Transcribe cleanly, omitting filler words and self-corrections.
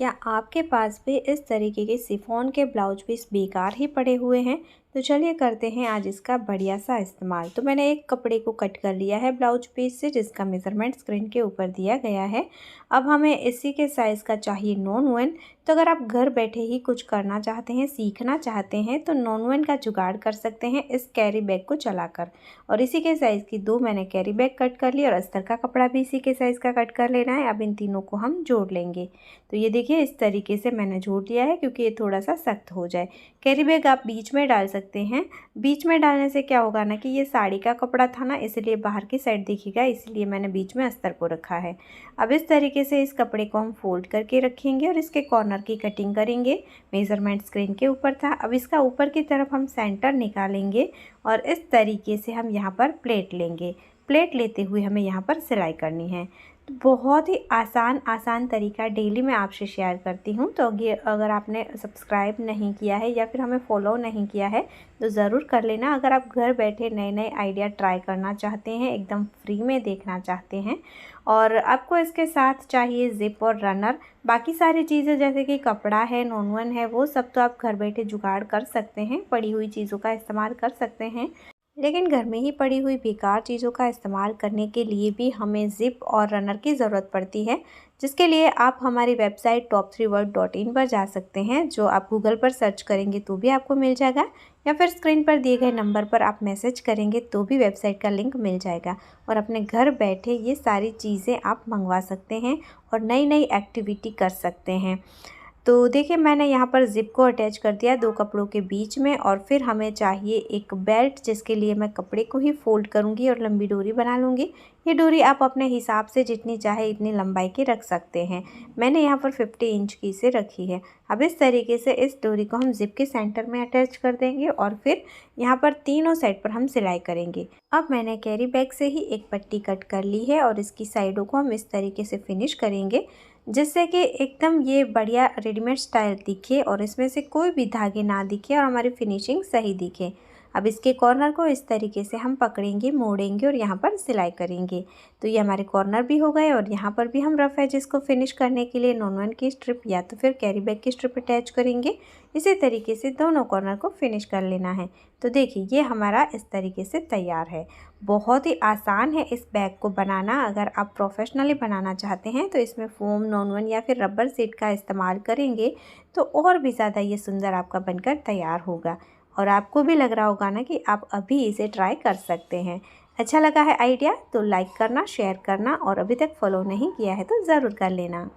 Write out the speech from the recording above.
क्या आपके पास भी इस तरीके के शिफॉन के ब्लाउज पीस बेकार ही पड़े हुए हैं? तो चलिए करते हैं आज इसका बढ़िया सा इस्तेमाल। तो मैंने एक कपड़े को कट कर लिया है ब्लाउज पीस से, जिसका मेज़रमेंट स्क्रीन के ऊपर दिया गया है। अब हमें इसी के साइज़ का चाहिए नॉन वन। तो अगर आप घर बैठे ही कुछ करना चाहते हैं, सीखना चाहते हैं, तो नॉन वन का जुगाड़ कर सकते हैं इस कैरी बैग को चलाकर। और इसी के साइज़ की 2 मैंने कैरी बैग कट कर ली और अस्तर का कपड़ा भी इसी के साइज़ का कट कर लेना है। अब इन तीनों को हम जोड़ लेंगे। तो ये देखिए इस तरीके से मैंने जोड़ लिया है, क्योंकि ये थोड़ा सा सख्त हो जाए। कैरी बैग आप बीच में डाल सकते हैं। बीच में डालने से क्या होगा ना कि ये साड़ी का कपड़ा था ना, इसलिए बाहर की साइड दिखेगा, इसलिए मैंने बीच में अस्तर को रखा है। अब इस तरीके से इस कपड़े को हम फोल्ड करके रखेंगे और इसके कॉर्नर की कटिंग करेंगे। मेज़रमेंट स्क्रीन के ऊपर था। अब इसका ऊपर की तरफ हम सेंटर निकालेंगे और इस तरीके से हम यहाँ पर प्लेट लेंगे। प्लेट लेते हुए हमें यहाँ पर सिलाई करनी है। तो बहुत ही आसान तरीका डेली मैं आपसे शेयर करती हूँ। तो ये अगर आपने सब्सक्राइब नहीं किया है या फिर हमें फॉलो नहीं किया है तो ज़रूर कर लेना। अगर आप घर बैठे नए नए आइडिया ट्राई करना चाहते हैं, एकदम फ्री में देखना चाहते हैं। और आपको इसके साथ चाहिए ज़िप और रनर। बाकी सारी चीज़ें जैसे कि कपड़ा है, नॉन वन है, वो सब तो आप घर बैठे जुगाड़ कर सकते हैं, पड़ी हुई चीज़ों का इस्तेमाल कर सकते हैं। लेकिन घर में ही पड़ी हुई बेकार चीज़ों का इस्तेमाल करने के लिए भी हमें ज़िप और रनर की ज़रूरत पड़ती है, जिसके लिए आप हमारी वेबसाइट top3work.in पर जा सकते हैं, जो आप गूगल पर सर्च करेंगे तो भी आपको मिल जाएगा, या फिर स्क्रीन पर दिए गए नंबर पर आप मैसेज करेंगे तो भी वेबसाइट का लिंक मिल जाएगा। और अपने घर बैठे ये सारी चीज़ें आप मंगवा सकते हैं और नई नई एक्टिविटी कर सकते हैं। तो देखिए मैंने यहाँ पर ज़िप को अटैच कर दिया 2 कपड़ों के बीच में। और फिर हमें चाहिए एक बेल्ट, जिसके लिए मैं कपड़े को ही फोल्ड करूँगी और लंबी डोरी बना लूँगी। ये डोरी आप अपने हिसाब से जितनी चाहे इतनी लंबाई की रख सकते हैं। मैंने यहाँ पर 50 इंच की से रखी है। अब इस तरीके से इस डोरी को हम ज़िप के सेंटर में अटैच कर देंगे और फिर यहाँ पर तीनों साइड पर हम सिलाई करेंगे। अब मैंने कैरी बैग से ही एक पट्टी कट कर ली है और इसकी साइडों को हम इस तरीके से फिनिश करेंगे, जिससे कि एकदम ये बढ़िया रेडीमेड स्टाइल दिखे और इसमें से कोई भी धागे ना दिखे और हमारी फिनिशिंग सही दिखे। अब इसके कॉर्नर को इस तरीके से हम पकड़ेंगे, मोड़ेंगे और यहाँ पर सिलाई करेंगे। तो ये हमारे कॉर्नर भी हो गए और यहाँ पर भी हम रफ एज इसको फिनिश करने के लिए नॉन वन की स्ट्रिप या तो फिर कैरी बैग की स्ट्रिप अटैच करेंगे। इसी तरीके से दोनों कॉर्नर को फिनिश कर लेना है। तो देखिए ये हमारा इस तरीके से तैयार है। बहुत ही आसान है इस बैग को बनाना। अगर आप प्रोफेशनली बनाना चाहते हैं तो इसमें फोम, नॉन वन या फिर रबर सीट का इस्तेमाल करेंगे तो और भी ज़्यादा ये सुंदर आपका बनकर तैयार होगा। और आपको भी लग रहा होगा ना कि आप अभी इसे ट्राई कर सकते हैं। अच्छा लगा है आइडिया तो लाइक करना, शेयर करना और अभी तक फॉलो नहीं किया है तो ज़रूर कर लेना।